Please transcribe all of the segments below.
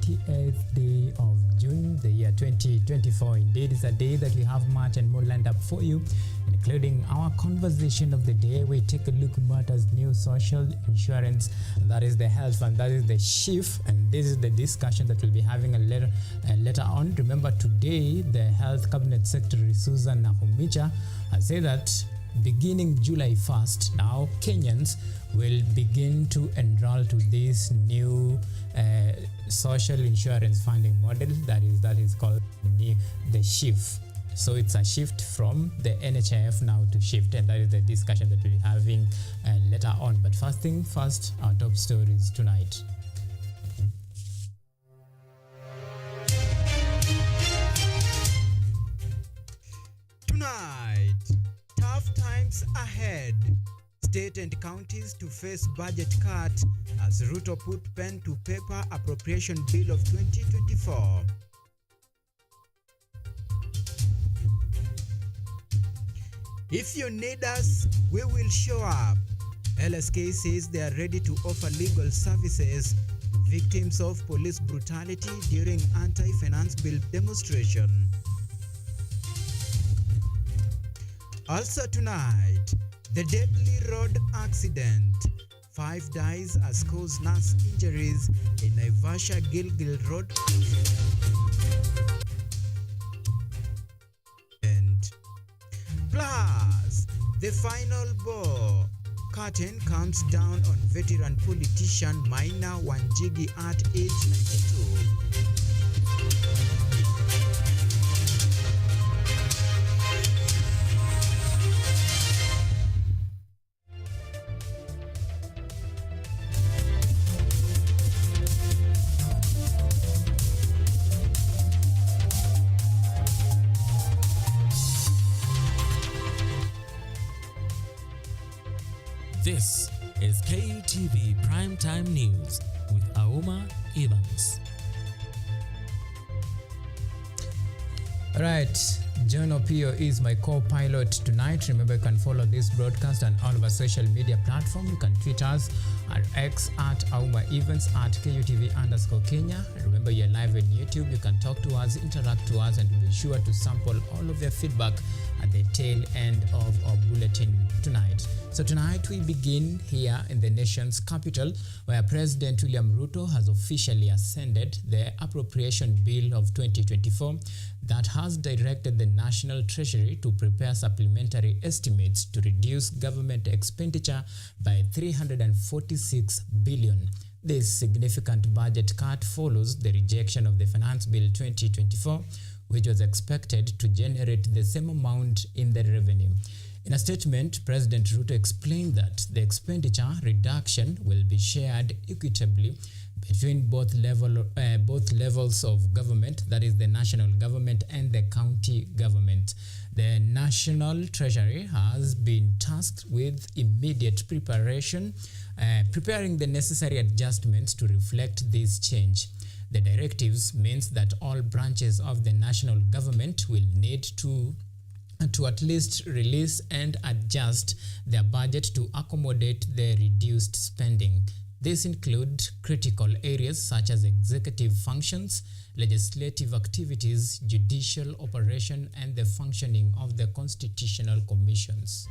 28th day of June, the year 2024. Indeed, it's a day that we have much and more lined up for you, including our conversation of the day. We take a look at matters new social insurance, that is the health fund, that is the shift, and this is the discussion that we'll be having later on. Remember, today the Health Cabinet Secretary Susan Nahumicha has said that beginning July 1st, now Kenyans will begin to enroll to this new social insurance funding model that is called the shift. So it's a shift from the NHIF now to shift, and that is the discussion that we'll be having later on. But first thing first, our top stories tonight. Tonight, tough times ahead. State and counties to face budget cut as Ruto put pen to paper appropriation bill of 2024. If you need us, we will show up. LSK says they are ready to offer legal services to victims of police brutality during anti-finance bill demonstration. Also tonight, the deadly road accident. 5 dies as cause nurse injuries in Naivasha Gilgil Road. And plus, the final ball. Curtain comes down on veteran politician Maina Wanjigi at age 92. This is KUTV Primetime News with Auma Evans. All right, John Opio is my co-pilot tonight. Remember, you can follow this broadcast on all of our social media platforms. You can tweet us at X at Auma Evans at KUTV_Kenya. Remember, you're live on YouTube. You can talk to us, interact to us, and we'll be sure to sample all of your feedback at the tail end of our bulletin tonight. So tonight we begin here in the nation's capital, where President William Ruto has officially ascended the appropriation bill of 2024 that has directed the National Treasury to prepare supplementary estimates to reduce government expenditure by 346 billion. This significant budget cut follows the rejection of the Finance Bill 2024, which was expected to generate the same amount in the revenue. In a statement, President Ruto explained that the expenditure reduction will be shared equitably between both levels of government, that is the national government and the county government. The National Treasury has been tasked with immediate preparing the necessary adjustments to reflect this change. The directives means that all branches of the national government will need to at least release and adjust their budget to accommodate the reduced spending. These include critical areas such as executive functions, legislative activities, judicial operation, and the functioning of the constitutional commissions.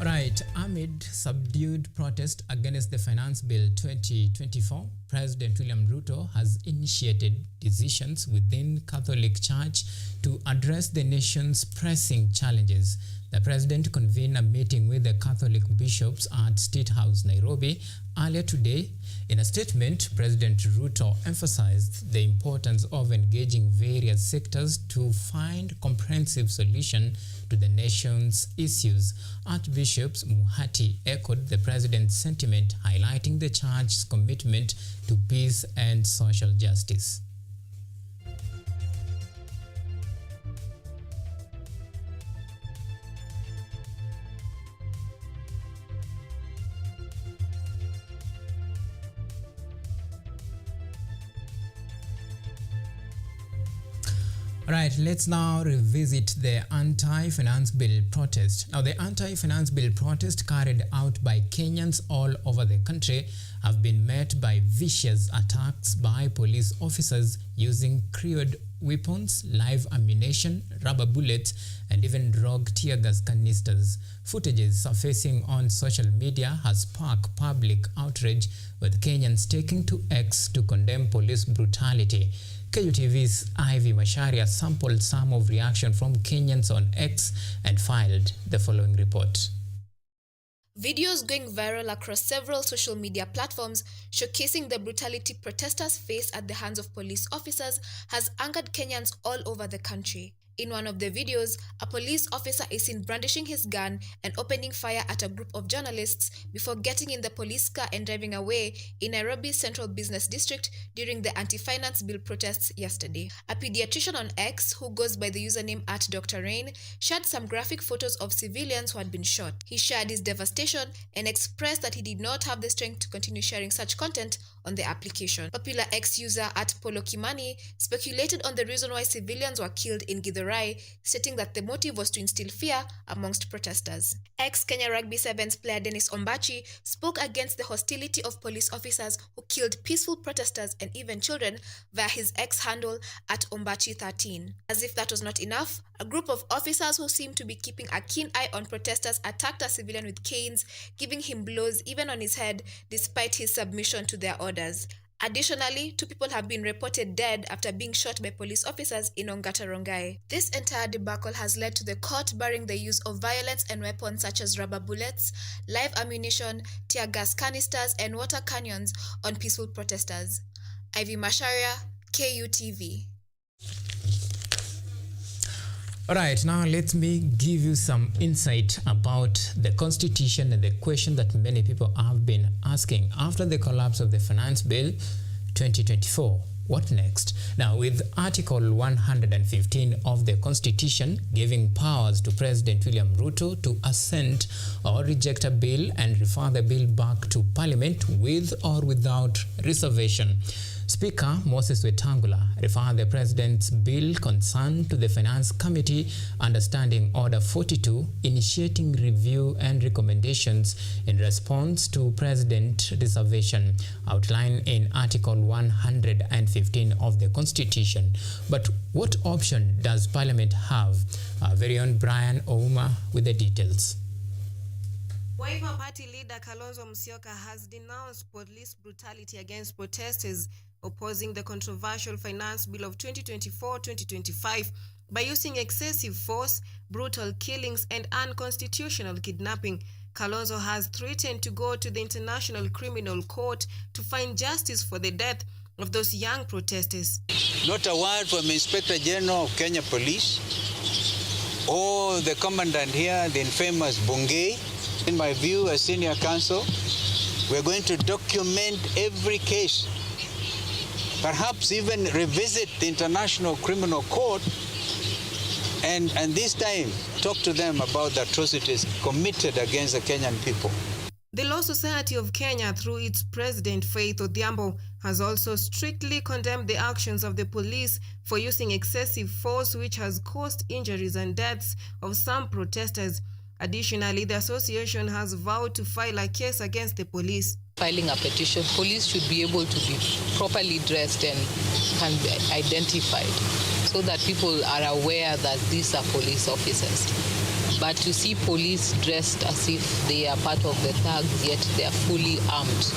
Right, amid subdued protest against the Finance Bill 2024, President William Ruto has initiated decisions within Catholic Church to address the nation's pressing challenges. The president convened a meeting with the Catholic bishops at State House, Nairobi, earlier today. In a statement, President Ruto emphasized the importance of engaging various sectors to find comprehensive solution to the nation's issues. Archbishop Muhati echoed the president's sentiment, highlighting the church's commitment to peace and social justice. All right, let's now revisit the anti-finance bill protest. Now, the anti-finance bill protest carried out by Kenyans all over the country have been met by vicious attacks by police officers using crude weapons, live ammunition, rubber bullets, and even rogue tear gas canisters. Footages surfacing on social media has sparked public outrage, with Kenyans taking to X to condemn police brutality. KUTV's Ivy Masharia sampled some of reaction from Kenyans on X and filed the following report. Videos going viral across several social media platforms showcasing the brutality protesters face at the hands of police officers has angered Kenyans all over the country. In one of the videos, a police officer is seen brandishing his gun and opening fire at a group of journalists before getting in the police car and driving away in Nairobi's Central Business District during the anti-finance bill protests yesterday. A pediatrician on X, who goes by the username @Dr. Rain, shared some graphic photos of civilians who had been shot. He shared his devastation and expressed that he did not have the strength to continue sharing such content on the application. Popular X user @Polokimani speculated on the reason why civilians were killed in Githurai, stating that the motive was to instill fear amongst protesters. Ex-Kenya Rugby Sevens player Dennis Ombachi spoke against the hostility of police officers who killed peaceful protesters and even children via his X handle @Ombachi13. As if that was not enough, a group of officers who seemed to be keeping a keen eye on protesters attacked a civilian with canes, giving him blows even on his head despite his submission to their orders. Additionally, 2 people have been reported dead after being shot by police officers in Ongata Rongai. This entire debacle has led to the court barring the use of violence and weapons such as rubber bullets, live ammunition, tear gas canisters, and water cannons on peaceful protesters. Ivy Masharia, KUTV. All right, now let me give you some insight about the Constitution and the question that many people have been asking. After the collapse of the Finance Bill 2024, what next? Now, with Article 115 of the Constitution giving powers to President William Ruto to assent or reject a bill and refer the bill back to Parliament with or without reservation, Speaker Moses Wetangula referred the President's bill concern to the Finance Committee under Standing Order 42, initiating review and recommendations in response to President reservation outlined in Article 115 of the Constitution. But what option does Parliament have? Our very own Brian Auma with the details. Wiper Party leader Kalonzo Musyoka has denounced police brutality against protesters opposing the controversial Finance Bill of 2024-2025 by using excessive force, brutal killings, and unconstitutional kidnapping. Kalonzo has threatened to go to the International Criminal Court to find justice for the death of those young protesters. Not a word from Inspector General of Kenya Police or the commandant here, the infamous Bungei. In my view, as senior counsel, we're going to document every case, perhaps even revisit the International Criminal Court and this time talk to them about the atrocities committed against the Kenyan people. The Law Society of Kenya, through its president Faith Odhiambo, has also strictly condemned the actions of the police for using excessive force, which has caused injuries and deaths of some protesters. Additionally, the association has vowed to file a case against the police. Filing a petition, police should be able to be properly dressed and can be identified so that people are aware that these are police officers. But to see police dressed as if they are part of the thugs, yet they are fully armed,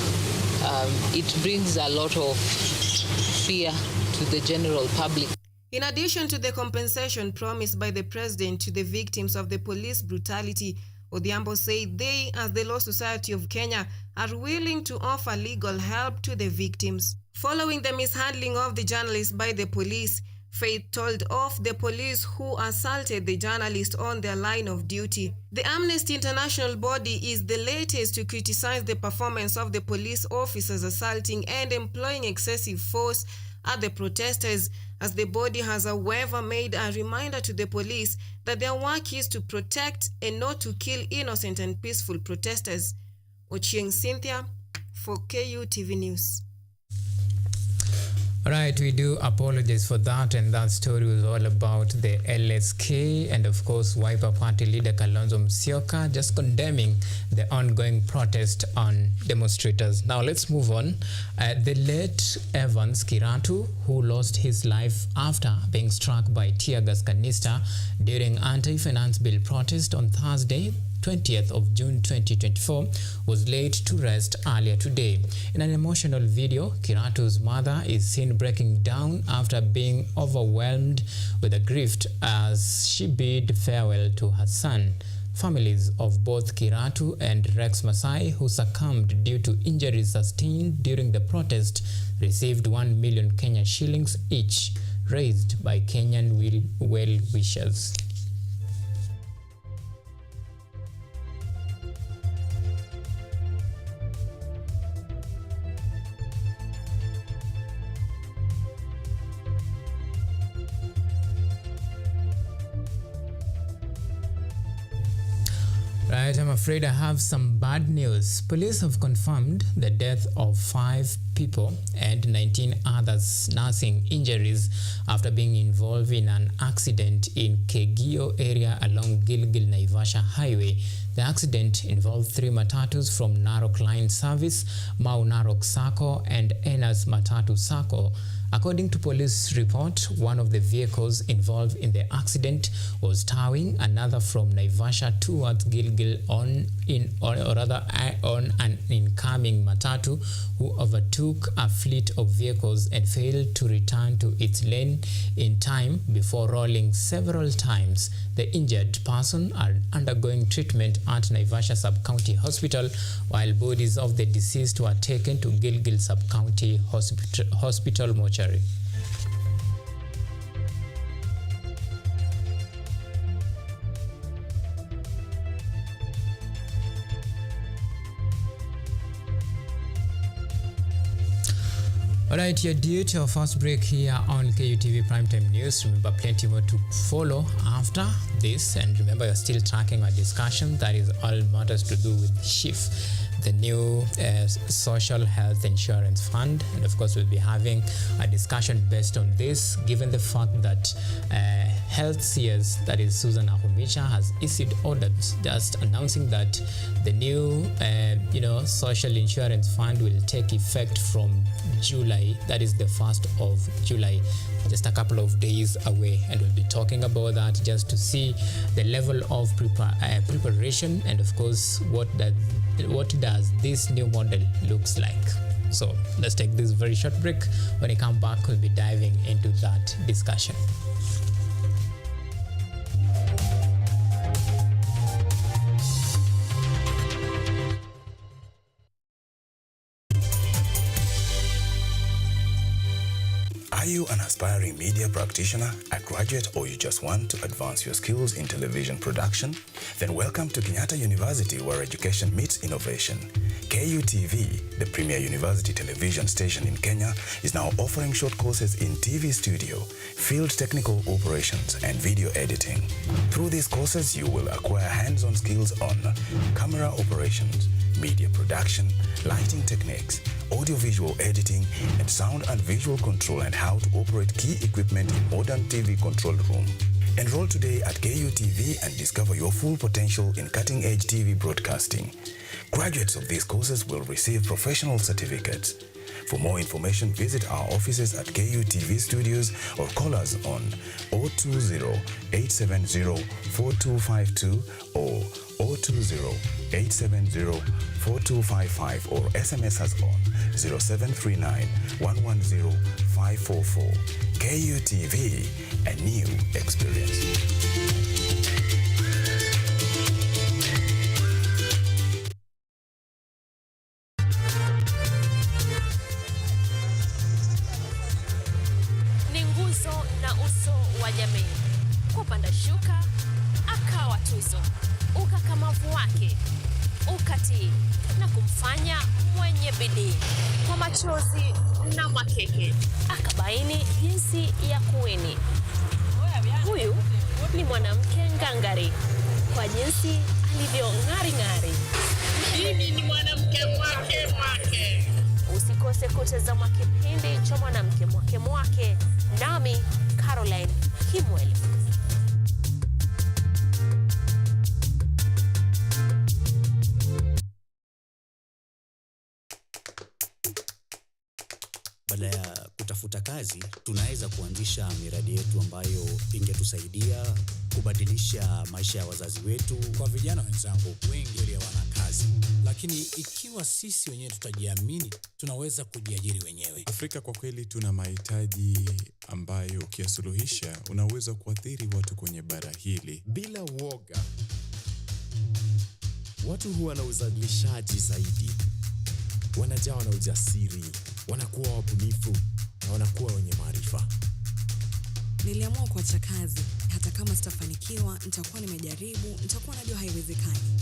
it brings a lot of fear to the general public. In addition to the compensation promised by the president to the victims of the police brutality, Odhiambo said they, as the Law Society of Kenya, are willing to offer legal help to the victims. Following the mishandling of the journalist by the police, Faith told off the police who assaulted the journalist on their line of duty. The Amnesty International body is the latest to criticize the performance of the police officers assaulting and employing excessive force at the protesters, as the body has however made a reminder to the police that their work is to protect and not to kill innocent and peaceful protesters. Ochieng Cynthia for KUTV News. Right, we do apologize for that, and that story was all about the LSK and of course Wiper Party leader Kalonzo Musyoka just condemning the ongoing protest on demonstrators. Now let's move on. The late Evans Kiratu, who lost his life after being struck by tear gas canister during anti-finance bill protest on Thursday, 20th of June 2024, was laid to rest earlier today. In an emotional video, Kiratu's mother is seen breaking down after being overwhelmed with a grief as she bid farewell to her son. Families of both Kiratu and Rex Masai, who succumbed due to injuries sustained during the protest, received 1 million Kenya shillings each, raised by Kenyan well-wishers. Right, I'm afraid I have some bad news. Police have confirmed the death of 5 people and 19 others nursing injuries after being involved in an accident in Kegio area along Gilgil-Naivasha Highway. The accident involved 3 matatus from Narok Line Service, Mau Narok Sacco and Enas Matatu Sacco. According to police report, one of the vehicles involved in the accident was towing another from Naivasha towards Gilgil on an incoming matatu who overtook a fleet of vehicles and failed to return to its lane in time before rolling several times. The injured person are undergoing treatment at Naivasha Sub-County Hospital, while bodies of the deceased were taken to Gilgil Sub-County Hospital mortuary. Alright, you're due to our first break here on KUTV Primetime News. Remember, plenty more to follow after this, and remember, you're still tracking our discussion that is all matters to do with SHIF, the new social health insurance fund, and of course we'll be having a discussion based on this, given the fact that Health CS, that is Susan Ahumicha, has issued orders just announcing that the new social insurance fund will take effect from July. That is the 1st of July, just a couple of days away, and we'll be talking about that just to see the level of preparation and of course what does this new model looks like. So let's take this very short break. When we come back, we'll be diving into that discussion. Are you an aspiring media practitioner, a graduate, or you just want to advance your skills in television production? Then welcome to Kenyatta University, where education meets innovation. KUTV, the premier university television station in Kenya, is now offering short courses in TV studio, field technical operations, and video editing. Through these courses, you will acquire hands-on skills on camera operations, media production, lighting techniques, audiovisual editing, and sound and visual control, and how to operate key equipment in modern TV control room. Enroll today at KUTV and discover your full potential in cutting-edge TV broadcasting. Graduates of these courses will receive professional certificates. For more information, visit our offices at KUTV Studios or call us on 020-870-4252 or 020-870-4255 or SMS us on 0739-110-544. KUTV, a new experience. Na uso wa jamii, kupanda shuka akawa tuzo, ukakamavu wake ukatii na kumfanya mwenye bidii. Kwa machozi na makeke akabaini jinsi ya kuweni. Huyu ni mwanamke ngangari kwa jinsi alivyo ng'ari ng'ari. Mimi ni mwanamke mwake. Usikose Usikose kutazama kipindi cha Mwanamke Mwake, nami Caroline Kimweli. Badala ya kutafuta kazi, tunaweza kuanzisha miradi yetu ambayo ingetusaidia kubadilisha maisha ya wazazi wetu. Kwa vijana wenzangu, wengi hawana kazi, lakini ikiwa sisi wenyewe tutajiamini, tunaweza kujiajiri wenyewe. Afrika kwa kweli tuna mahitaji ambayo ukiyasuluhisha unaweza kuathiri watu kwenye bara hili. Bila uoga, watu huwa na uzalishaji zaidi, wanajawa na ujasiri, wanakuwa wabunifu na wanakuwa wenye maarifa. Niliamua kuacha kazi, hata kama sitafanikiwa, nitakuwa nimejaribu, nitakuwa najua haiwezekani.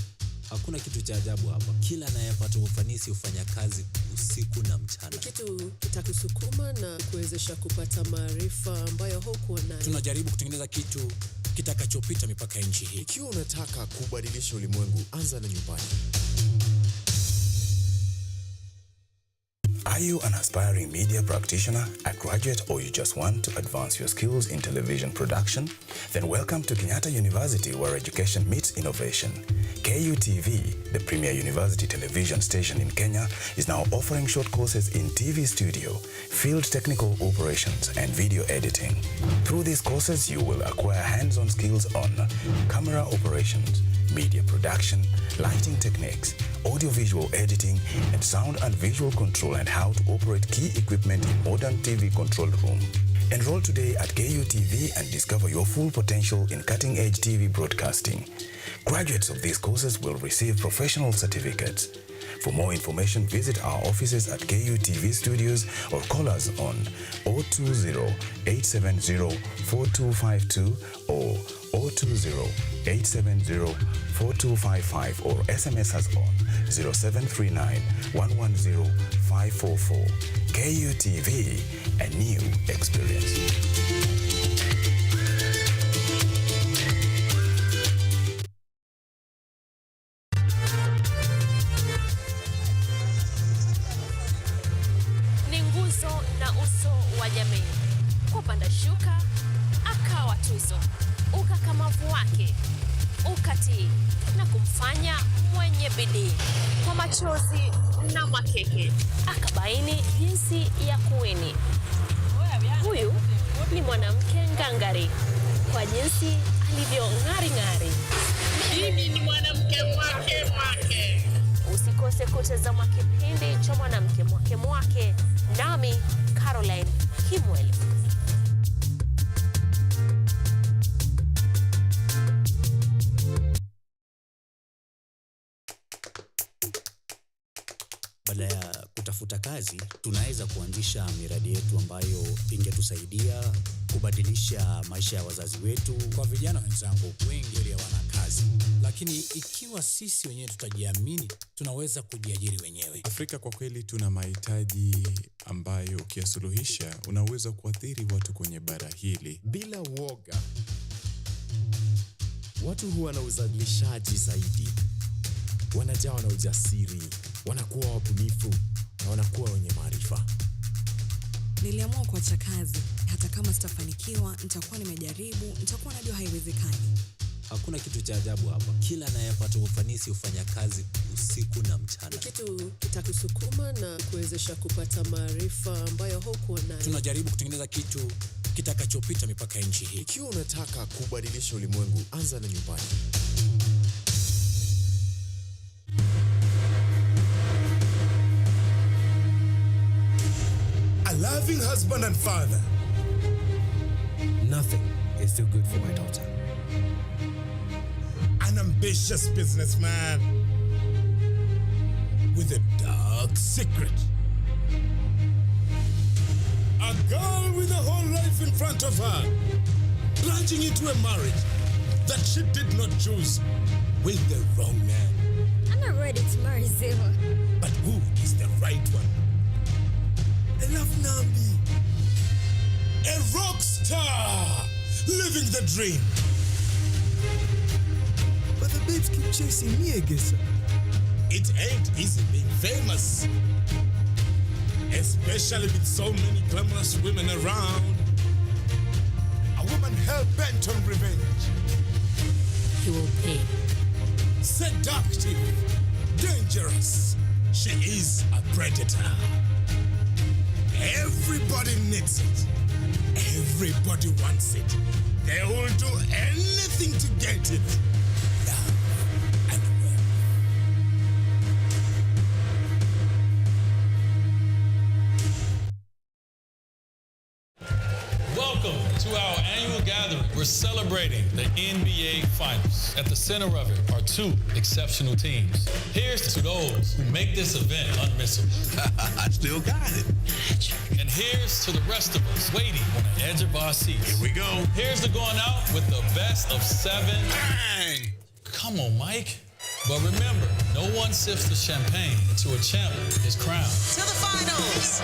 Hakuna kitu cha ajabu hapa. Kila anayepata ufanisi hufanya kazi usiku na mchana. Kitu kitakusukuma na kuwezesha kupata maarifa ambayo hukuwa nayo. Tunajaribu kutengeneza kitu kitakachopita mipaka ya nchi hii. Ikiwa unataka kubadilisha ulimwengu, anza na nyumbani. Are you an aspiring media practitioner, a graduate, or you just want to advance your skills in television production? Then welcome to Kenyatta University, where education meets innovation. KUTV, the premier university television station in Kenya, is now offering short courses in TV studio, field technical operations, and video editing. Through these courses, you will acquire hands-on skills on camera operations, media production, lighting techniques, audiovisual editing, and sound and visual control, and how to operate key equipment in modern TV control room. Enroll today at KUTV and discover your full potential in cutting-edge TV broadcasting. Graduates of these courses will receive professional certificates. For more information, visit our offices at KUTV Studios or call us on 020-870-4252 or 020-870-4255 or SMS us on 0739-110-544. KUTV, a new experience. Ni nguzo na uso wa jamii. Kupanda shuka, akawa tuzo. Ukakamavu wake, ukatii, na kumfanya mwenye bidii. Kwa machozi na makeke, akabaini jinsi ya kuweni. Huyu ni mwanamke ngangari, kwa jinsi alivyo ng'ari. Mimi ni mwanamke mwake. Usikose kutazama kipindi cha Mwanamke Mwake, nami Caroline Kimweli. Badala ya kutafuta kazi, tunaweza kuanzisha miradi yetu ambayo ingetusaidia kubadilisha maisha ya wazazi wetu. Kwa vijana wenzangu, wengi hawana kazi, lakini ikiwa sisi wenyewe tutajiamini, tunaweza kujiajiri wenyewe. Afrika kwa kweli tuna mahitaji ambayo ukiyasuluhisha unaweza kuathiri watu kwenye bara hili. Bila uoga, watu huwa na uzalishaji zaidi, wanajawa na ujasiri, wanakuwa wabunifu na wanakuwa wenye maarifa. Niliamua kuacha kazi, hata kama sitafanikiwa, nitakuwa nimejaribu, nitakuwa najua haiwezekani. Hakuna kitu cha ajabu hapa. Kila anayepata ufanisi hufanya kazi usiku na mchana. Kitu kitakusukuma na kuwezesha kupata maarifa ambayo hukuwa nayo. Tunajaribu kutengeneza kitu kitakachopita mipaka ya nchi hii. Ikiwa unataka kubadilisha ulimwengu, anza na nyumbani. A loving husband and father. Nothing is too good for my daughter. An ambitious businessman with a dark secret. A girl with a whole life in front of her, plunging into a marriage that she did not choose with the wrong man. I'm not ready to marry Zema. But who is the right one? A love Nambi. A rock star living the dream. But the babes keep chasing me, I guess. It ain't easy being famous. especially with so many glamorous women around. A woman hell-bent on revenge. He will pay. Seductive, dangerous. She is a predator. Everybody needs it. Everybody wants it. They will do anything to get it. Love and wealth. Welcome to our annual gathering. We're celebrating the NBA Finals. At the center of it are two exceptional teams. Here's to those who make this event unmissable. I still got it. And here's to the rest of us waiting on the edge of our seats. Here we go. Here's to going out with the best of 7. Bang! Come on, Mike. But remember, no one sips the champagne until a champ is crowned. To the finals.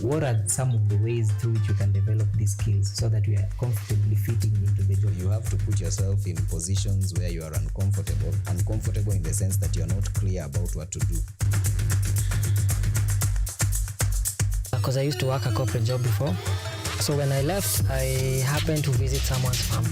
What are some of the ways through which you can develop these skills so that you are comfortably fitting into the job? You have to put yourself in positions where you are uncomfortable in the sense that you're not clear about what to do. Because I used to work a corporate job before. So when I left, I happened to visit someone's farm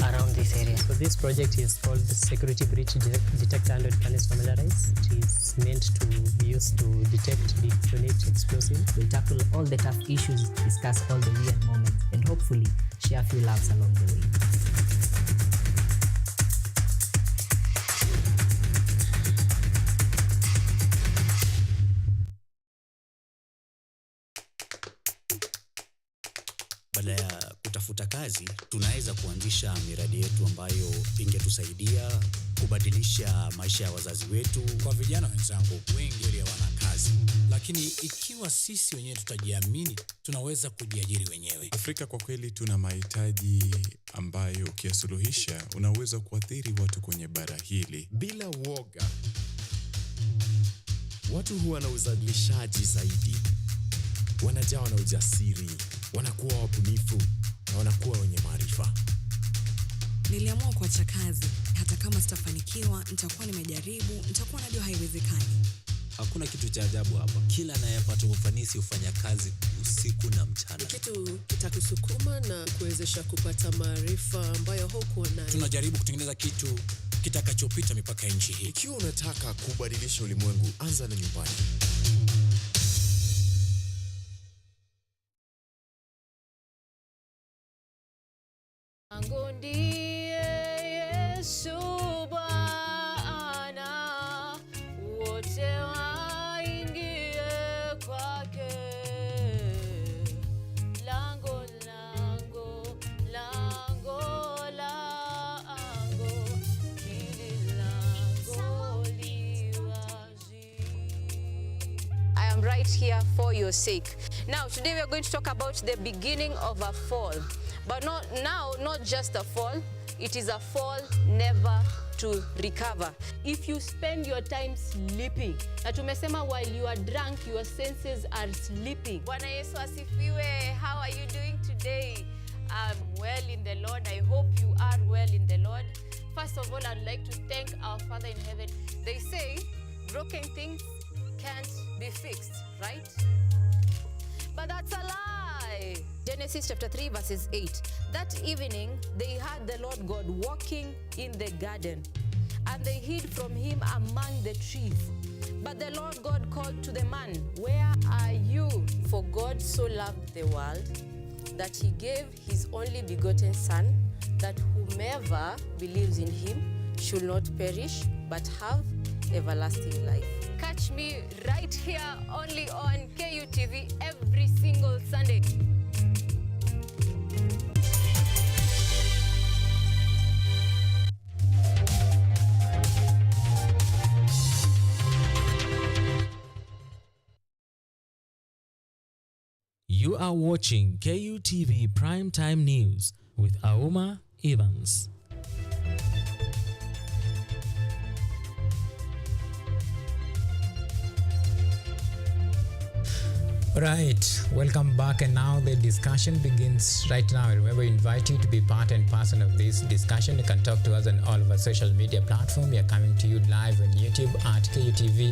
around this area. So this project is called the Security Breach Detector and Readiness Familiarize. It is meant to be used to detect, detonate explosive. We'll tackle all the tough issues, discuss all the weird moments, and hopefully share a few laughs along the way. Baada ya kutafuta kazi, tunaweza kuanzisha miradi yetu ambayo ingetusaidia kubadilisha maisha ya wazazi wetu. Kwa vijana wenzangu, wengi wale hawana kazi, lakini ikiwa sisi wenyewe tutajiamini, tunaweza kujiajiri wenyewe. Afrika kwa kweli tuna mahitaji ambayo ukiyasuluhisha unaweza kuathiri watu kwenye bara hili. Bila woga, watu huwa na uzalishaji zaidi, wanajawa na ujasiri, wanakuwa wabunifu na wanakuwa wenye maarifa. Niliamua kuacha kazi. Hata kama sitafanikiwa, nitakuwa nimejaribu, nitakuwa najua haiwezekani. Hakuna kitu cha ajabu hapa. Kila anayepata ufanisi hufanya kazi usiku na mchana. Kitu kitakusukuma na kuwezesha kupata maarifa ambayo hukuwa nayo. Tunajaribu kutengeneza kitu kitakachopita mipaka ya nchi hii. Ikiwa unataka kubadilisha ulimwengu, anza na nyumbani. Right here for your sake. Now, today we are going to talk about the beginning of a fall. But not just a fall, it is a fall never to recover. If you spend your time sleeping, na tumesema while you are drunk, your senses are sleeping. Bwana Yesu asifiwe. How are you doing today? I'm well in the Lord. I hope you are well in the Lord. First of all, I'd like to thank our Father in heaven. They say broken things can't be fixed, right? But that's a lie. Genesis chapter 3 verses 8. That evening they heard the Lord God walking in the garden, and they hid from him among the trees. But the Lord God called to the man, "Where are you?" For God so loved the world that he gave his only begotten Son, that whomever believes in him should not perish but have everlasting life. Catch me right here only on KUTV every single Sunday. You are watching KUTV Primetime News with Auma Evans. Right, welcome back, and now the discussion begins right now. Remember, we invite you to be part and parcel of this discussion. You can talk to us on all of our social media platforms. We are coming to you live on YouTube at KUTV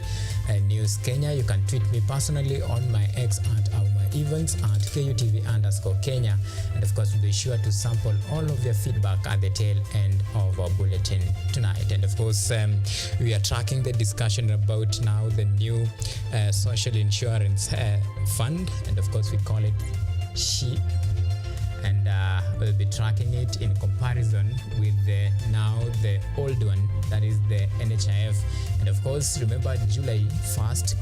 News Kenya. You can tweet me personally on my X at Auma Events at KUTV_Kenya. And of course, be sure to sample all of your feedback at the tail end of our bulletin tonight. And of course, we are tracking the discussion about now the new social insurance fund, and of course we call it SHIP, and we'll be tracking it in comparison with the old one, that is the NHIF. And of course, remember, July 1st,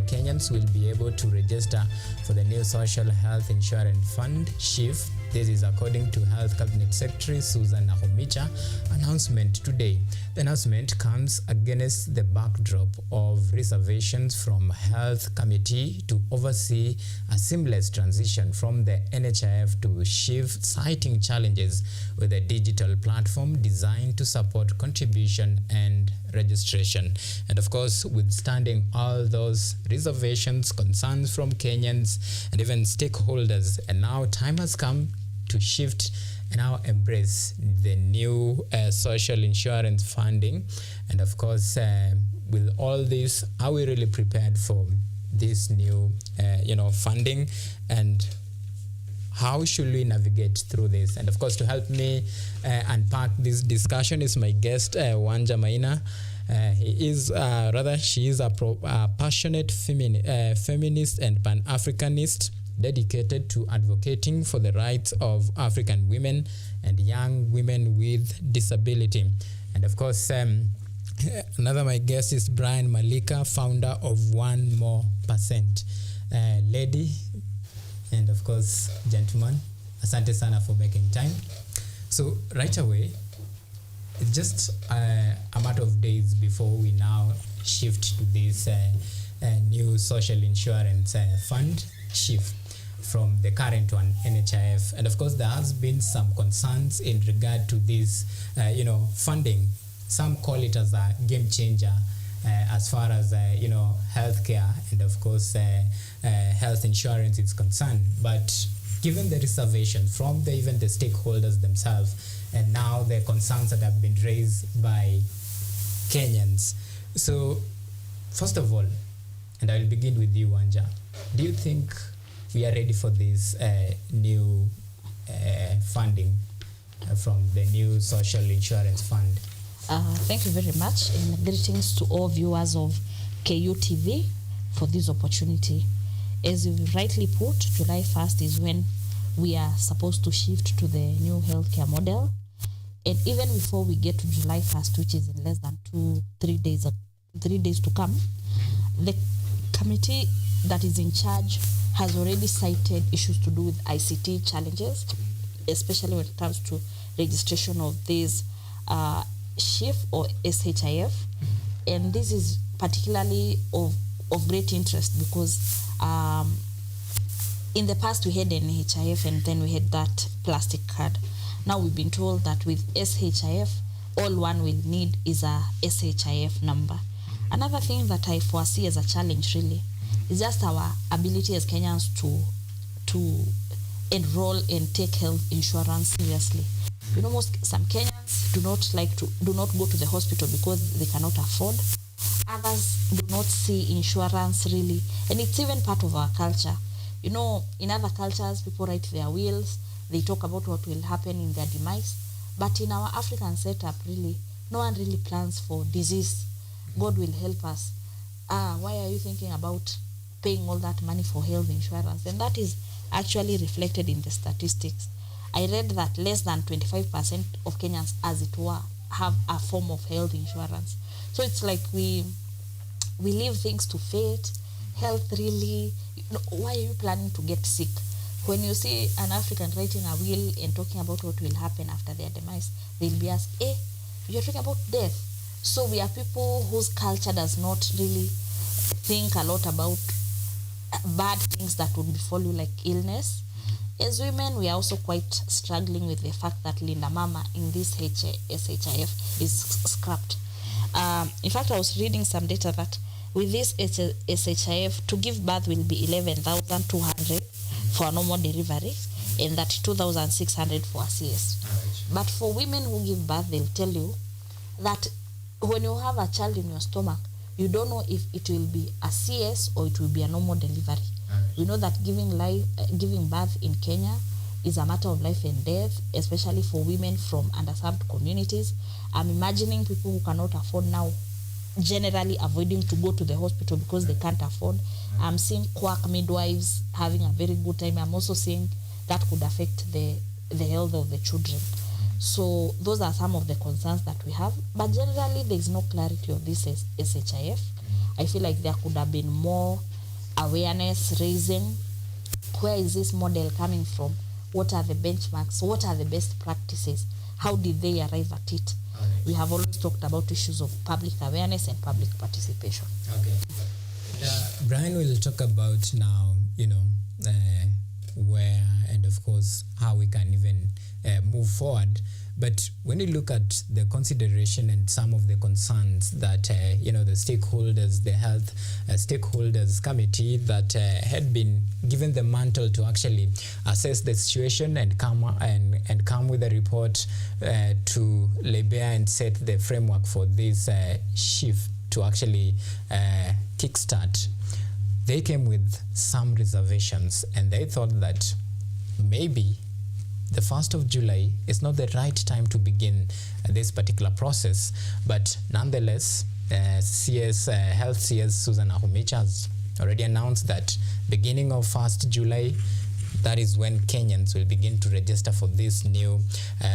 Kenyans will be able to register for the new social health insurance fund SHIF. This is according to Health Cabinet Secretary Susan Nahumicha announcement today. The announcement comes against the backdrop of reservations from Health Committee to oversee a seamless transition from the NHIF to SHIF, citing challenges with a digital platform designed to support contribution and registration. And of course, withstanding all those reservations, concerns from Kenyans and even stakeholders, and now time has come to shift and now embrace the new social insurance funding. And of course, with all this, are we really prepared for this new funding, and how should we navigate through this? And of course, to help me unpack this discussion is my guest, Wanja Maina. She is a passionate feminist and Pan-Africanist, dedicated to advocating for the rights of African women and young women with disability. And of course, another my guest is Brian Malika, founder of 1 More Percent. Lady, and of course, gentlemen, asante sana for making time. So right away, it's just a matter of days before we now shift to this new social insurance fund SHIF from the current one, NHIF. And of course, there has been some concerns in regard to this, funding. Some call it as a game changer as far as, healthcare and of course, health insurance is concerned. But given the reservation from even the stakeholders themselves, and now the concerns that have been raised by Kenyans. So, first of all, and I will begin with you, Wanja, do you think we are ready for this new funding from the new social insurance fund? Thank you very much, and greetings to all viewers of KUTV for this opportunity. As you rightly put, July 1st is when we are supposed to shift to the new healthcare model. And even before we get to July 1st, which is in less than 3 days to come, the committee that is in charge has already cited issues to do with ICT challenges, especially when it comes to registration of these SHIF or SHIF. And this is particularly of great interest because in the past we had an NHIF and then we had that plastic card. Now we've been told that with SHIF, all one will need is a SHIF number. Another thing that I foresee as a challenge really is just our ability as Kenyans to enroll and take health insurance seriously. Some Kenyans do not go to the hospital because they cannot afford. Others do not see insurance really, and it's even part of our culture. In other cultures, people write their wills, they talk about what will happen in their demise, but in our African setup, really, no one really plans for disease. God will help us. Why are you thinking about paying all that money for health insurance? And that is actually reflected in the statistics. I read that less than 25% of Kenyans, as it were, have a form of health insurance. So it's like we leave things to fate. Health really, why are you planning to get sick? When you see an African writing a will and talking about what will happen after their demise, they'll be asked, you're talking about death. So we are people whose culture does not really think a lot about bad things that would befall you, like illness. As women, we are also quite struggling with the fact that Linda Mama in this SHIF is scrapped. In fact, I was reading some data that with this SHIF, to give birth will be 11,200 for a normal delivery and 32,600 for a CS. But for women who give birth, they'll tell you that when you have a child in your stomach, you don't know if it will be a CS or it will be a normal delivery. We know that giving birth in Kenya is a matter of life and death, especially for women from underserved communities. I'm imagining people who cannot afford now generally avoiding to go to the hospital because they can't afford. I'm seeing quack midwives having a very good time. I'm also seeing that could affect the health of the children. So those are some of the concerns that we have. But generally, there is no clarity of this SHIF. I feel like there could have been more awareness raising. Where is this model coming from? What are the benchmarks? What are the best practices? How did they arrive at it? We have always talked about issues of public awareness and public participation. Okay. Brian will talk about now, where and of course how we can even move forward. But when you look at the consideration and some of the concerns that the stakeholders, the health stakeholders committee that had been given the mantle to actually assess the situation and come with a report to lay bare and set the framework for this shift to actually kickstart, they came with some reservations, and they thought that maybe the 1st of July is not the right time to begin this particular process. But nonetheless, Health CS Susan Ahumicha has already announced that beginning of 1st July, that is when Kenyans will begin to register for this new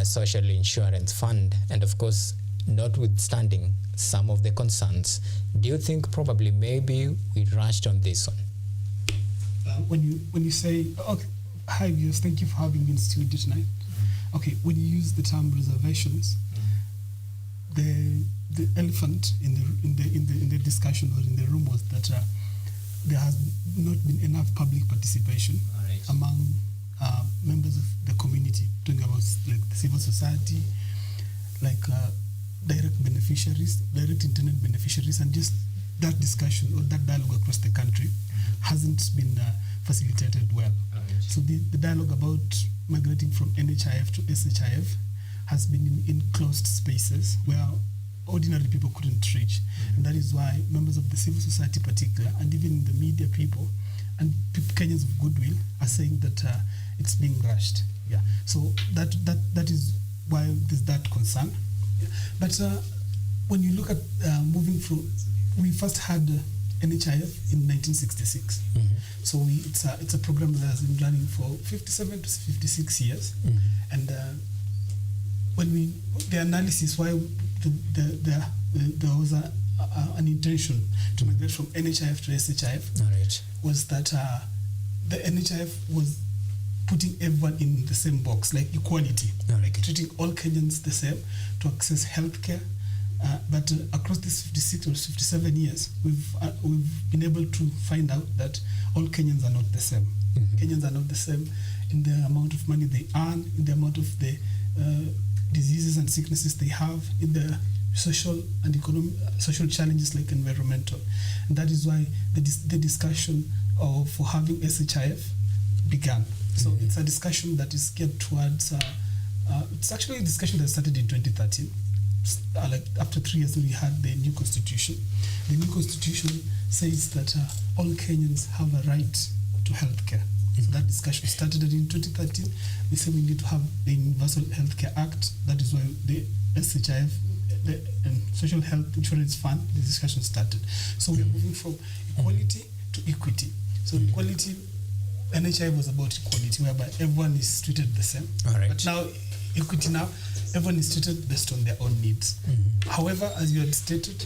social insurance fund. And of course, notwithstanding some of the concerns, do you think probably maybe we rushed on this one? When you say, okay, hi viewers, thank you for having me in studio tonight. Okay, when you use the term reservations, the elephant in the discussion or in the room was that there has not been enough public participation among members of the community, talking about like the civil society, like direct beneficiaries, direct intended beneficiaries, and just that discussion or that dialogue across the country hasn't been facilitated well. So the dialogue about migrating from NHIF to SHIF has been in closed spaces where ordinary people couldn't reach. And that is why members of the civil society particular, and even the media people, and Kenyans of goodwill are saying that it's being rushed. Yeah. So that is why there's that concern. Yeah. But when you look at moving through, we first had NHIF in 1966. So it's a program that has been running for 57 to 56 years. And when the analysis why there was an intention to migrate from NHIF to SHIF was that the NHIF was putting everyone in the same box, like equality, like treating all Kenyans the same to access healthcare. But across these 56 or 57 years, we've been able to find out that all Kenyans are not the same. Kenyans are not the same in the amount of money they earn, in the amount of the diseases and sicknesses they have, in the social and economic social challenges like environmental. And that is why the discussion for having SHIF began. So it's a discussion that is geared towards, it's actually a discussion that started in 2013. Like after 3 years, we had the new constitution. The new constitution says that all Kenyans have a right to healthcare. So that discussion started in 2013. We said we need to have the Universal Healthcare Act. That is why the SHIF, the Social Health Insurance Fund, the discussion started. So we are moving from equality to equity. So equality, NHIF was about equality, whereby everyone is treated the same. But now, equity now, everyone is treated based on their own needs. However, as you had stated,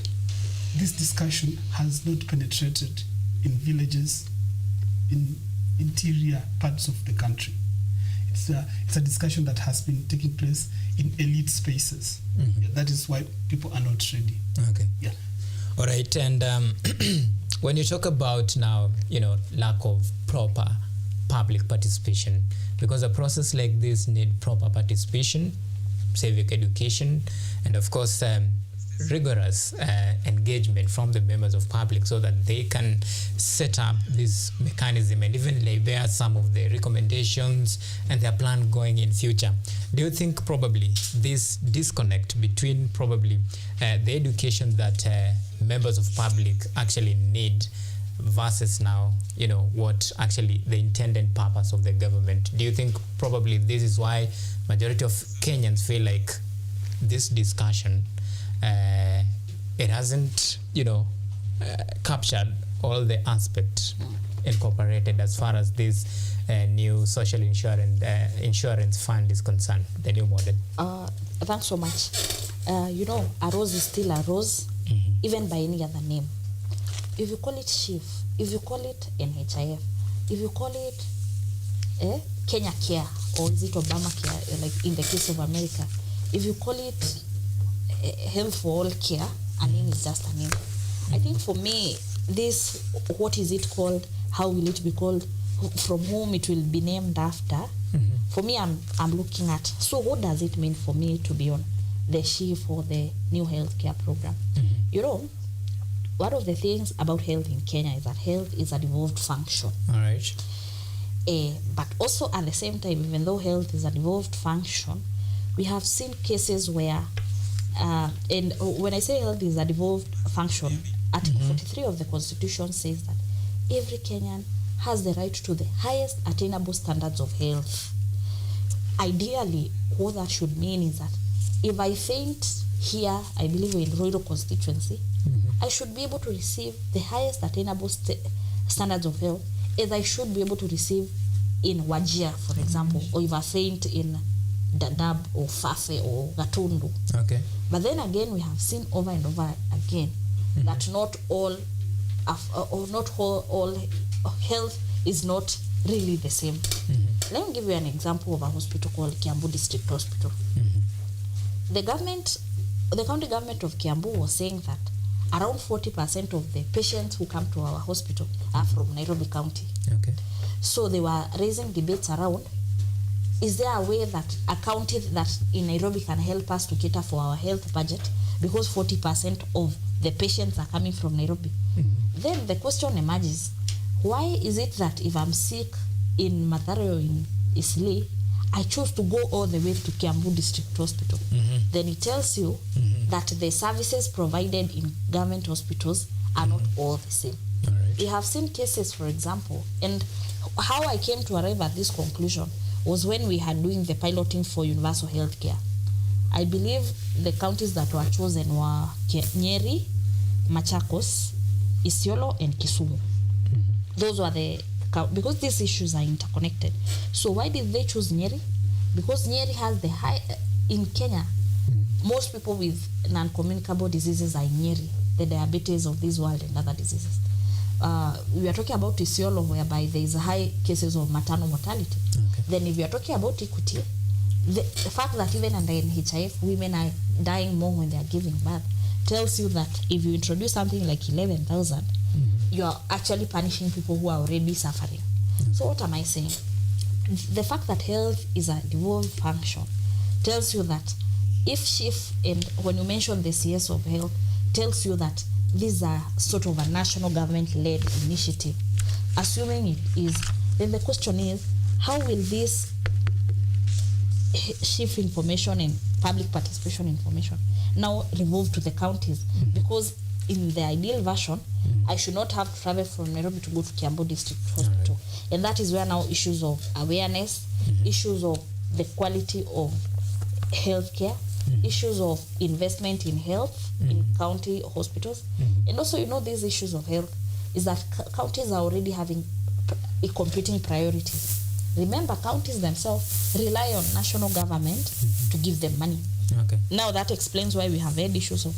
this discussion has not penetrated in villages, in interior parts of the country. It's a discussion that has been taking place in elite spaces. Yeah, that is why people are not ready. Okay. Yeah. All right. And when you talk about now, lack of proper public participation, because a process like this need proper participation, civic education, and of course rigorous engagement from the members of public so that they can set up this mechanism and even lay bare some of the recommendations and their plan going in future. Do you think probably this disconnect between probably the education that members of public actually need versus now, you know, what actually the intended purpose of the government? Do you think probably this is why majority of Kenyans feel like this discussion it hasn't, you know, captured all the aspects incorporated as far as this new social insurance fund is concerned, the new model? Thanks so much. You know, a rose is still a rose, even by any other name. If you call it SHIF, if you call it NHIF, if you call it Kenya Care, or is it Obama Care, like in the case of America, if you call it Health for All Care, a name is just a name. I think for me, this, what is it called, how will it be called, from whom it will be named after, for me, I'm looking at, so what does it mean for me to be on the SHIF or the new healthcare program? You know, one of the things about health in Kenya is that health is a devolved function. All right. But also at the same time, even though health is a devolved function, we have seen cases where, and when I say health is a devolved function, Article 43 of the Constitution says that every Kenyan has the right to the highest attainable standards of health. Ideally, what that should mean is that if I faint here, I believe in Royal constituency, I should be able to receive the highest attainable standards of health as I should be able to receive in Wajir, for example, or if I faint in Dadaab or Fafe or Gatundu. Okay. But then again, we have seen over and over again that not all health is not really the same. Let me give you an example of a hospital called Kiambu District Hospital. The county government of Kiambu was saying that around 40% of the patients who come to our hospital are from Nairobi County. Okay. So they were raising debates around, is there a way that a county that in Nairobi can help us to cater for our health budget because 40% of the patients are coming from Nairobi? Then the question emerges, why is it that if I'm sick in Mathare or in Isli, I choose to go all the way to Kiambu District Hospital? Then it tells you that the services provided in government hospitals are not all the same. We have seen cases, for example, and how I came to arrive at this conclusion was when we had doing the piloting for universal health care. I believe the counties that were chosen were Nyeri, Machakos, Isiolo, and Kisumu. Those were because these issues are interconnected. So why did they choose Nyeri? Because Nyeri has the high, in Kenya, most people with non-communicable diseases are in Nyeri, the diabetes of this world and other diseases. We are talking about Isiolo, whereby there is high cases of maternal mortality. Then if you are talking about Equity, the fact that even under NHIF, women are dying more when they are giving birth tells you that if you introduce something like 11,000, you are actually punishing people who are already suffering. So what am I saying? The fact that health is a devolved function tells you that if SHIF, and when you mention the CS of health, tells you that these are sort of a national government-led initiative. Assuming it is, then the question is, how will this SHIF information and public participation information now revolve to the counties? Because in the ideal version, I should not have to travel from Nairobi to go to Kiambu District Hospital. And that is where now issues of awareness, issues of the quality of healthcare, issues of investment in health in county hospitals, and also, you know, these issues of health is that counties are already having competing priorities. Remember, counties themselves rely on national government to give them money. Now that explains why we have had issues of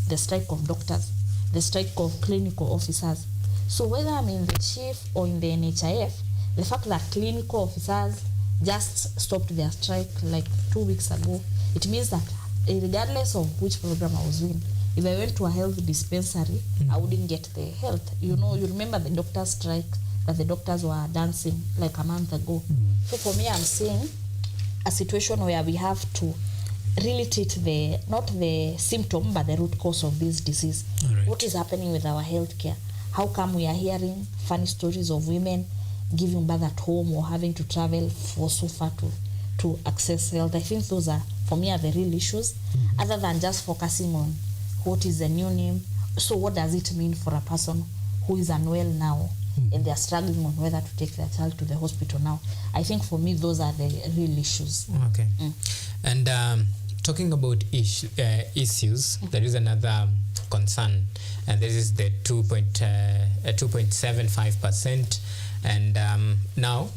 the strike of doctors, the strike of clinical officers. So whether I'm in the SHIF or in the NHIF, the fact that clinical officers just stopped their strike like 2 weeks ago, it means that regardless of which program I was in, if I went to a health dispensary, I wouldn't get the health. You know, you remember the doctors' strike that the doctors were dancing like a month ago. So for me, I'm seeing a situation where we have to really treat not the symptom but the root cause of this disease. Right. What is happening with our healthcare? How come we are hearing funny stories of women giving birth at home or having to travel for so far to access health? I think those are, for me, are the real issues, other than just focusing on what is the new name. So what does it mean for a person who is unwell now and they are struggling on whether to take their child to the hospital now? I think for me, those are the real issues. Okay. And talking about issues, there is another concern, and this is the 2.75%. And now,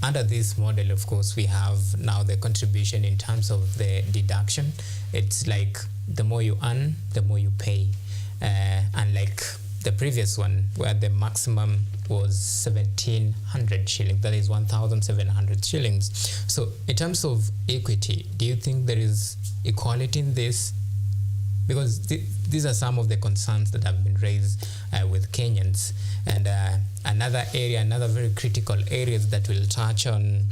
under this model, of course, we have now the contribution in terms of the deduction. It's like the more you earn, the more you pay. Unlike the previous one, where the maximum was 1,700 shillings, that is 1,700 shillings. So in terms of equity, do you think there is equality in this? Because these are some of the concerns that have been raised with Kenyans. And another very critical areas that we'll touch on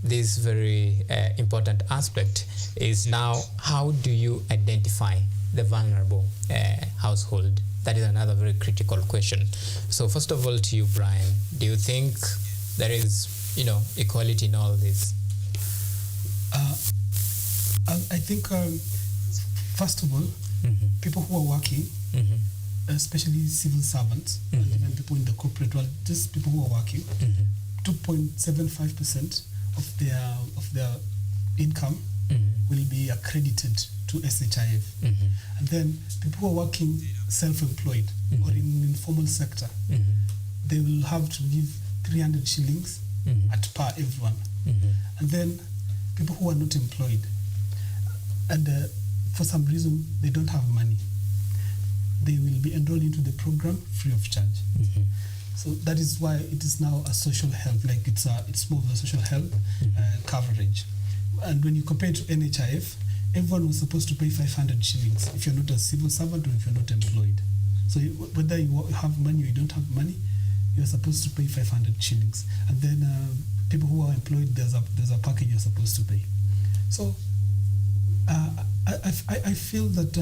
this very important aspect is now, how do you identify the vulnerable household? That is another very critical question. So first of all, to you, Brian, do you think there is, equality in all this? I think, first of all, people who are working, especially civil servants, and even people in the corporate world, just people who are working, 2.75% of their income will be accredited to SHIF. And then people who are working self-employed or in informal sector, they will have to give 300 shillings at per everyone. And then people who are not employed and for some reason they don't have money, they will be enrolled into the program free of charge. So that is why it is now a social health, like it's more of a social health coverage. And when you compare it to NHIF, everyone was supposed to pay 500 shillings if you're not a civil servant or if you're not employed. So whether you have money or you don't have money, you're supposed to pay 500 shillings. And then people who are employed, there's a package you're supposed to pay. So I feel that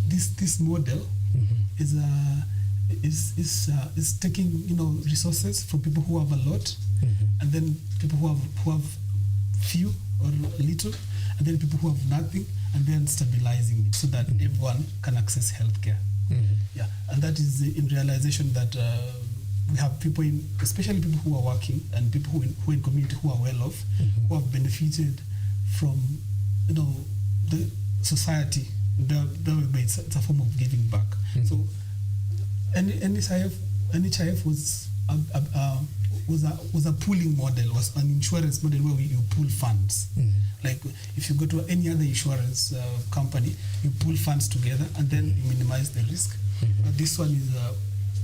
this model is taking resources from people who have a lot, and then people who have few or little, and then people who have nothing, and then stabilizing it so that everyone can access healthcare. Yeah, and that is in realization that we have people especially people who are working and people who in community who are well off, who have benefited from the society. It's a form of giving back. So NHIF was a pooling model, was an insurance model where you pool funds. Like if you go to any other insurance company, you pool funds together and then you minimize the risk. But this one is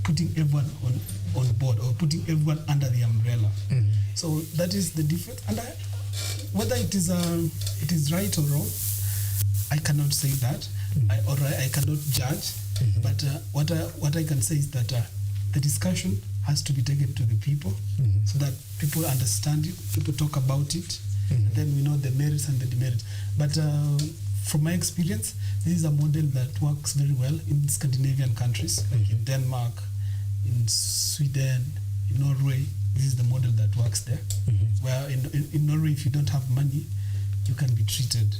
putting everyone on board or putting everyone under the umbrella. So that is the difference. And whether it is right or wrong, I cannot say that, or I cannot judge. But what I can say is that the discussion has to be taken to the people so that people understand it, people talk about it, and then we know the merits and the demerits. But from my experience, this is a model that works very well in Scandinavian countries, like in Denmark, in Sweden, in Norway. This is the model that works there. Where in Norway, if you don't have money, you can be treated.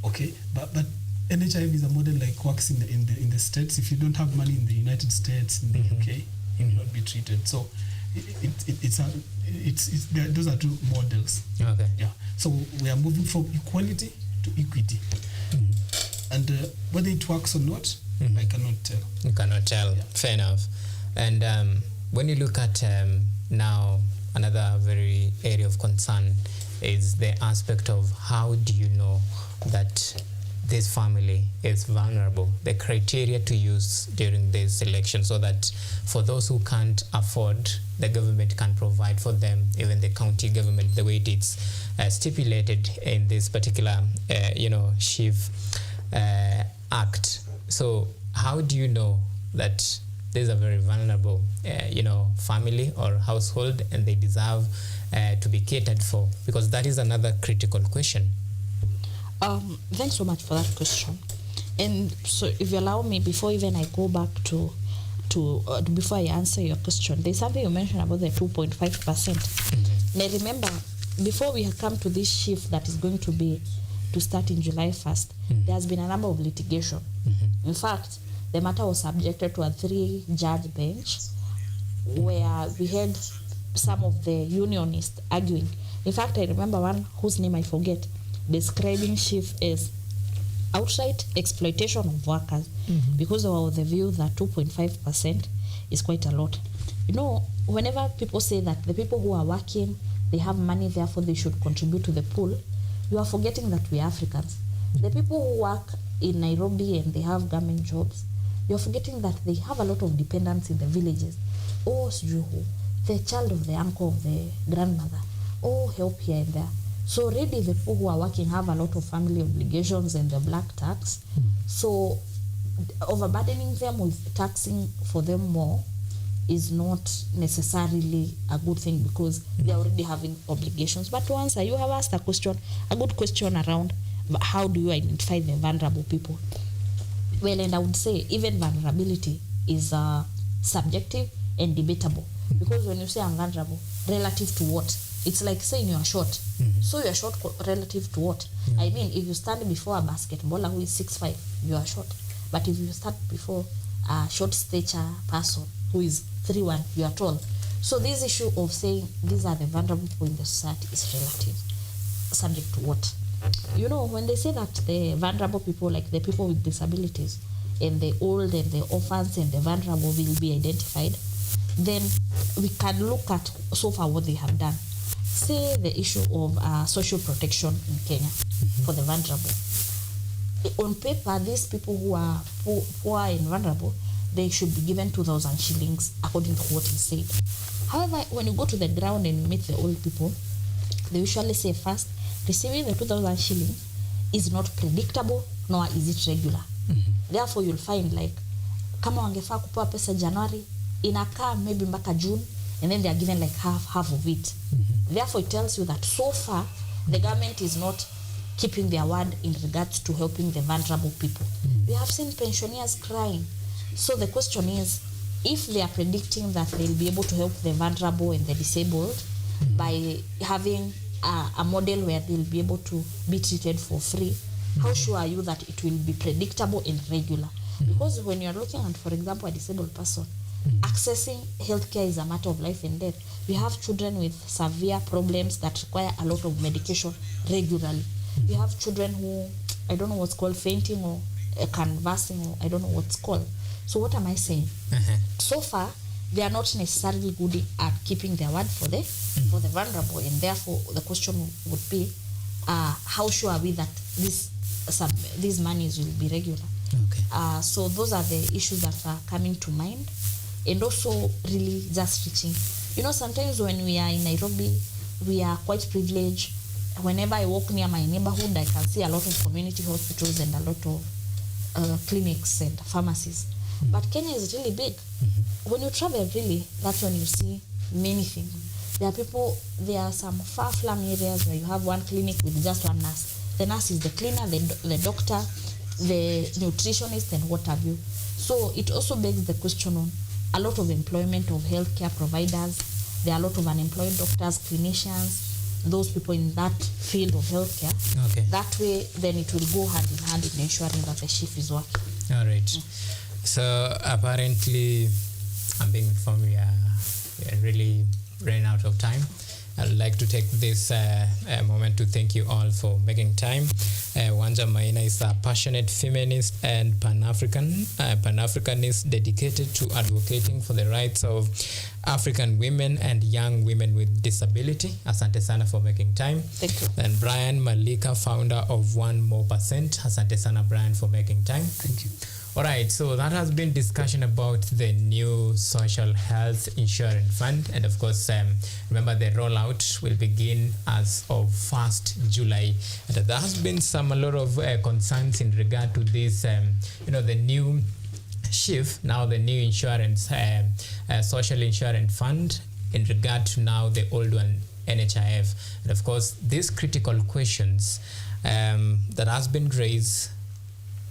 Okay, but NHIF is a model like works in the States. If you don't have money in the United States, in the UK, you will not be treated. So those are two models. Okay. Yeah. So we are moving from equality to equity, and whether it works or not, I cannot tell. You cannot tell. Yeah. Fair enough. And when you look at now, another very area of concern is the aspect of how do you know that this family is vulnerable, the criteria to use during this election, so that for those who can't afford, the government can provide for them, even the county government, the way it is stipulated in this particular, SHIF Act. So how do you know that there's a very vulnerable, family or household, and they deserve to be catered for? Because that is another critical question. Thanks so much for that question. And so if you allow me, before even I go back to before I answer your question, there's something you mentioned about the 2.5%. And I remember before we had come to this shift that is going to start in July 1st, there has been a number of litigation. In fact, the matter was subjected to a 3-judge bench where we had some of the unionists arguing. In fact, I remember one whose name I forget, describing shift as outright exploitation of workers because of the view that 2.5% is quite a lot. Whenever people say that the people who are working, they have money, therefore they should contribute to the pool, you are forgetting that we are Africans. The people who work in Nairobi and they have government jobs, you're forgetting that they have a lot of dependents in the villages. The child of the uncle of the grandmother. Help here and there. So already the people who are working have a lot of family obligations and the black tax. So overburdening them with taxing for them more is not necessarily a good thing because they are already having obligations. But to answer, you have asked a good question around how do you identify the vulnerable people? Well, and I would say even vulnerability is subjective and debatable. Because when you say I'm vulnerable, relative to what? It's like saying you are short. So you are short relative to what? I mean, if you stand before a basketballer who is 6'5", you are short. But if you stand before a short stature person who is 3'1", you are tall. So this issue of saying these are the vulnerable people in the society is relative. Subject to what? When they say that the vulnerable people, like the people with disabilities, and the old and the orphans and the vulnerable will be identified, then we can look at so far what they have done. Say the issue of social protection in Kenya for the vulnerable. On paper, these people who are poor and vulnerable, they should be given 2,000 shillings according to what is said. However, when you go to the ground and meet the old people, they usually say first, receiving the 2,000 shillings is not predictable, nor is it regular. Therefore, you'll find like, kama wangefaa kupewa pesa January, inakaa maybe mpaka June, and then they are given like half of it. Therefore, it tells you that so far, the government is not keeping their word in regards to helping the vulnerable people. We have seen pensioners crying. So the question is, if they are predicting that they'll be able to help the vulnerable and the disabled by having a model where they'll be able to be treated for free, how sure are you that it will be predictable and regular? Because when you're looking at, for example, a disabled person, accessing healthcare is a matter of life and death. We have children with severe problems that require a lot of medication regularly. We have children who, I don't know what's called, fainting or conversing, or I don't know what's called. So what am I saying? So far, they are not necessarily good at keeping their word for the vulnerable, and therefore the question would be, how sure are we that these monies will be regular? So those are the issues that are coming to mind. And also really just reaching. Sometimes when we are in Nairobi, we are quite privileged. Whenever I walk near my neighborhood, I can see a lot of community hospitals and a lot of clinics and pharmacies. But Kenya is really big. When you travel, really, that's when you see many things. There are some far-flung areas where you have one clinic with just one nurse. The nurse is the cleaner, the doctor, the nutritionist, and what have you. So it also begs the question on a lot of employment of healthcare providers. There are a lot of unemployed doctors, clinicians, those people in that field of healthcare. That way, then it will go hand in hand in ensuring that the shift is working. All right. So apparently, I'm being informed we are really running out of time. I'd like to take this moment to thank you all for making time. Wanja Maina is a passionate feminist and Pan-Africanist dedicated to advocating for the rights of African women and young women with disability. Asante sana for making time. Thank you. And Brian Malika, founder of 1 More Percent. Asante sana, Brian, for making time. Thank you. All right, so that has been discussion about the new social health insurance fund, and of course, remember the rollout will begin as of 1st July. And there has been a lot of concerns in regard to this, the new SHIF, now the new insurance, social insurance fund, in regard to now the old one, NHIF. And of course, these critical questions that has been raised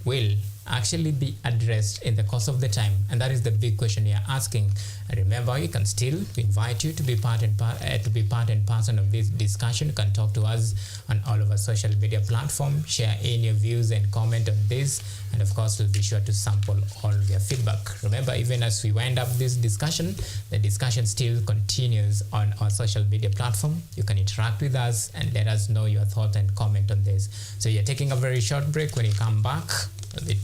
will actually be addressed in the course of the time, and that is the big question you're asking. And remember, you can still invite you to be part and parcel of this discussion. You can talk to us on all of our social media platforms, share any views and comment on this, and of course we'll be sure to sample all of your feedback. Remember, even as we wind up this discussion, the discussion still continues on our social media platform. You can interact with us and let us know your thoughts and comment on this. So you're taking a very short break. When you come back, we'll be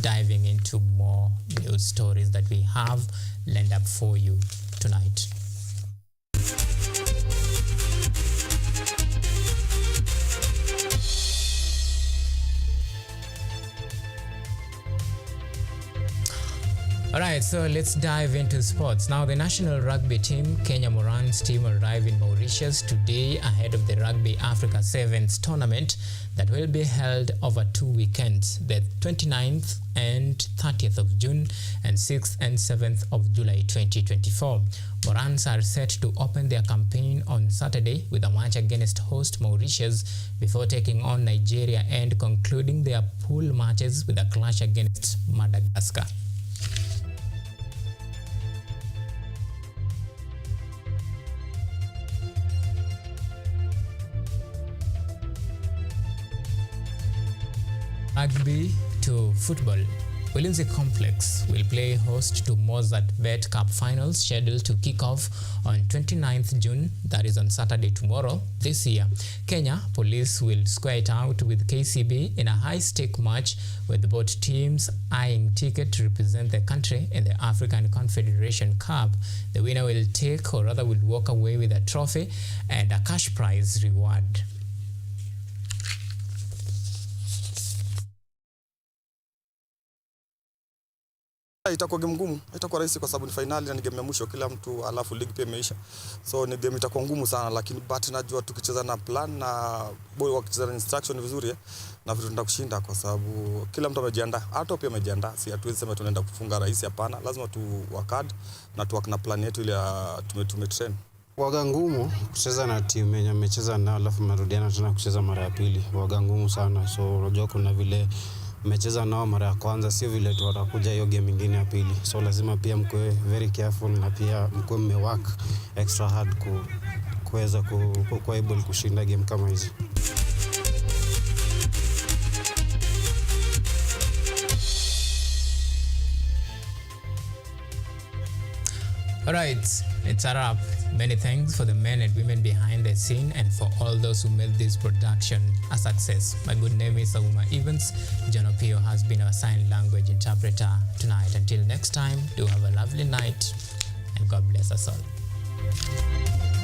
diving into more news stories that we have lined up for you tonight. All right, so let's dive into sports. Now, the national rugby team, Kenya Morans team, arrive in Mauritius today ahead of the Rugby Africa Sevens tournament that will be held over 2 weekends, the 29th and 30th of June and 6th and 7th of July 2024. Morans are set to open their campaign on Saturday with a match against host Mauritius before taking on Nigeria and concluding their pool matches with a clash against Madagascar. Rugby to football. Ulinzi Complex will play host to Mozart Bet Cup finals scheduled to kick off on 29th June, that is on Saturday tomorrow. This year, Kenya Police will square it out with KCB in a high-stake match with both teams eyeing ticket to represent the country in the African Confederation Cup. The winner will take, or rather will walk away with a trophy and a cash prize reward. Itakuwa game ngumu, itakuwa rahisi kwa sababu ni finali na ni game ya mwisho kila mtu, alafu league pia imeisha. So ni game itakuwa ngumu sana, lakini but najua tukicheza na plan na boy wakicheza na instruction vizuri na vitu tunataka kushinda kwa sababu kila mtu amejiandaa. Hata pia amejiandaa. Si hatuwezi sema tunaenda kufunga rahisi, hapana. Lazima tu work hard na tu work na plan yetu ile tumetrain. Waga ngumu kucheza na timu yenye mmecheza nao alafu mnarudiana tena kucheza mara ya pili. Waga ngumu sana. So unajua kuna vile mmecheza nao mara ya kwanza, sio vile tu watakuja hiyo game nyingine ya pili. So lazima pia mkoe very careful na pia mkoe mmework extra hard kuweza kuwa able kushinda game kama hizi. All right, it's a wrap. Many thanks for the men and women behind the scene and for all those who made this production a success. My good name is Auma. John Opio has been our sign language interpreter tonight. Until next time, do have a lovely night and God bless us all.